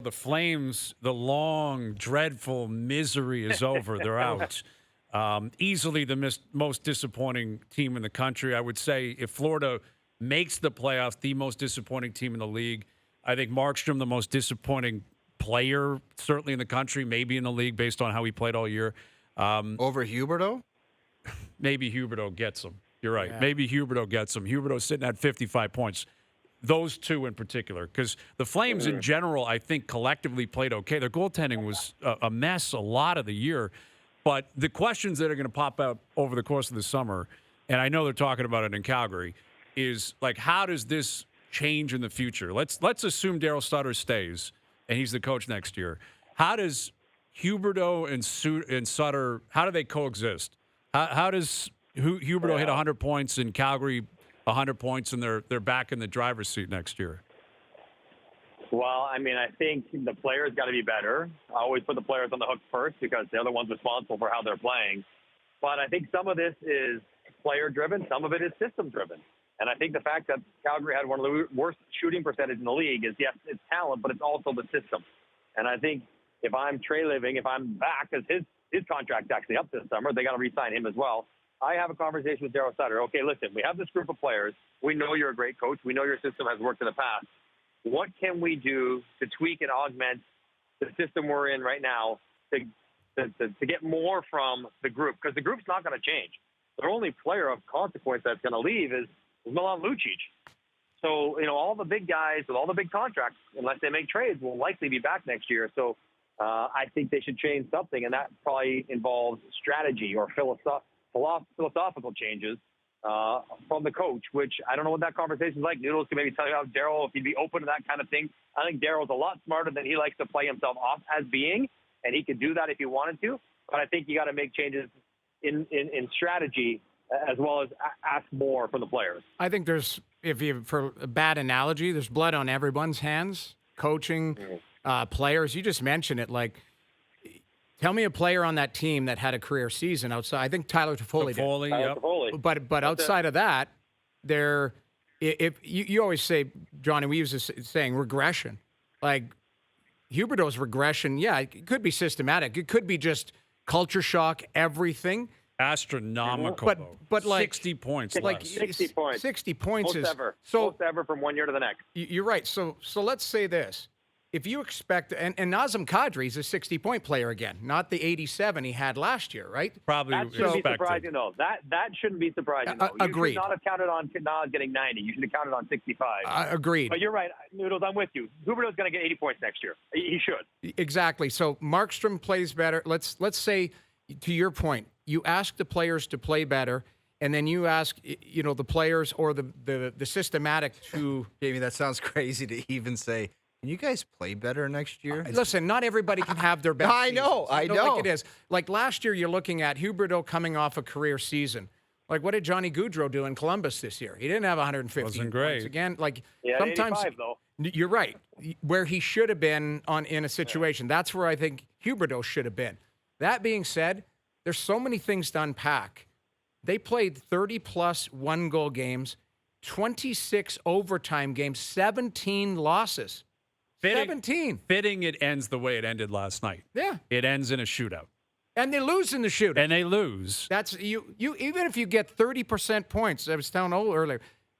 The Flames, the long, dreadful misery is over. They're out. Easily the most disappointing team in the country. I would say if Florida makes the playoffs, the most disappointing team in the league. I think Markstrom, the most disappointing player, certainly in the country, maybe in the league based on how he played all year. Over Huberdeau? Maybe Huberdeau gets him. You're right. Yeah. Maybe Huberdeau gets him. Huberdeau's sitting at 55 points. Those two in particular, because the Flames in general, I think collectively played okay. Their goaltending was a mess a lot of the year. But the questions that are going to pop up over the course of the summer, and I know they're talking about it in Calgary, is like, how does this change in the future? Let's assume Daryl Sutter stays and he's the coach next year. How does Huberdeau and Sutter, how do they coexist? How does Huberdeau hit 100 points in Calgary, 100 points, and they're back in the driver's seat next year? Well, I mean, I think the players got to be better. I always put the players on the hook first because they're the ones responsible for how they're playing. But I think some of this is player-driven. Some of it is system-driven. And I think the fact that Calgary had one of the worst shooting percentage in the league is, yes, it's talent, but it's also the system. And I think if I'm Trey Living, if I'm back, because his contract's actually up this summer, they got to re-sign him as well. I have a conversation with Daryl Sutter. Okay, listen, we have this group of players. We know you're a great coach. We know your system has worked in the past. What can we do to tweak and augment the system we're in right now to get more from the group? Because the group's not going to change. The only player of consequence that's going to leave is Milan Lucic. So, all the big guys with all the big contracts, unless they make trades, will likely be back next year. So I think they should change something, and that probably involves strategy or philosophical changes from the coach, which I don't know what that conversation is like. Noodles can maybe tell you how Daryl, if he'd be open to that kind of thing. I think Daryl's a lot smarter than he likes to play himself off as being, and he could do that if he wanted to. But I think you got to make changes in strategy as well as ask more from the players. I think for a bad analogy, there's blood on everyone's hands. Coaching, players. You just mentioned it. Like, tell me a player on that team that had a career season outside. I think Tyler Toffoli did. Toffoli. But outside of that, if you always say, Johnny, we use this saying regression. Like Huberdeau's regression, yeah, it could be systematic. It could be just culture shock, everything. Astronomical, but like 60 points, like less. 60 points. 60 points Most is ever. So Most ever from one year to the next. You're right. So let's say this. If you expect, and Nazem Kadri is a 60-point player again, not the 87 he had last year, right? Probably That shouldn't be expected. surprising, though. That shouldn't be surprising, though. You Agreed. should not have counted on Nas getting 90. You should have counted on 65. Agreed. But you're right. Noodles, I'm with you. Huberdeau's going to get 80 points next year. He should. Exactly. So Markstrom plays better. Let's say, to your point, you ask the players to play better, and then you ask, the players or the systematic to. Jamie, that sounds crazy to even say. Can you guys play better next year? Listen, not everybody can have their best. I know. Like it is. Like last year, you're looking at Huberdeau coming off a career season. Like, what did Johnny Gaudreau do in Columbus this year? He didn't have 150 Wasn't great. points again. Like Yeah, sometimes 85, though. you're right. Where he should have been in a situation. That's where I think Huberdeau should have been. That being said, there's so many things to unpack. They played 30-plus one-goal games, 26 overtime games, 17 losses. 17. Fitting it ends the way it ended last night. Yeah. It ends in a shootout. And they lose in the shootout. And they lose. That's you even if you get 30% points, I was telling Ole earlier,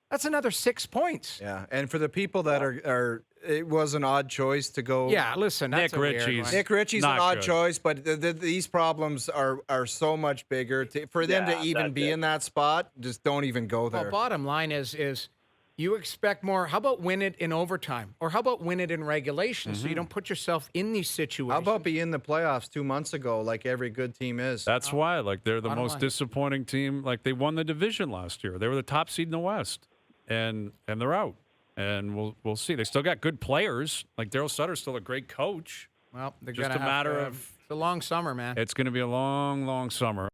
that's another 6 points. Yeah, and for the people that are it was an odd choice to go. Yeah, listen, that's Nick Ritchie's. Nick Ritchie's an Not odd good. choice, but these problems are so much bigger. For them to even be in that spot, just don't even go there. Well, bottom line is you expect more. How about win it in overtime? Or how about win it in regulation so you don't put yourself in these situations? How about be in the playoffs 2 months ago like every good team is? That's why, like, they're the Bottom most line. disappointing team. Like, they won the division last year. They were the top seed in the West, and they're out. And we'll see. They still got good players. Like, Daryl Sutter's still a great coach. Well, they're Just gonna a matter have to, of- it's a long summer, man. It's going to be a long, long summer.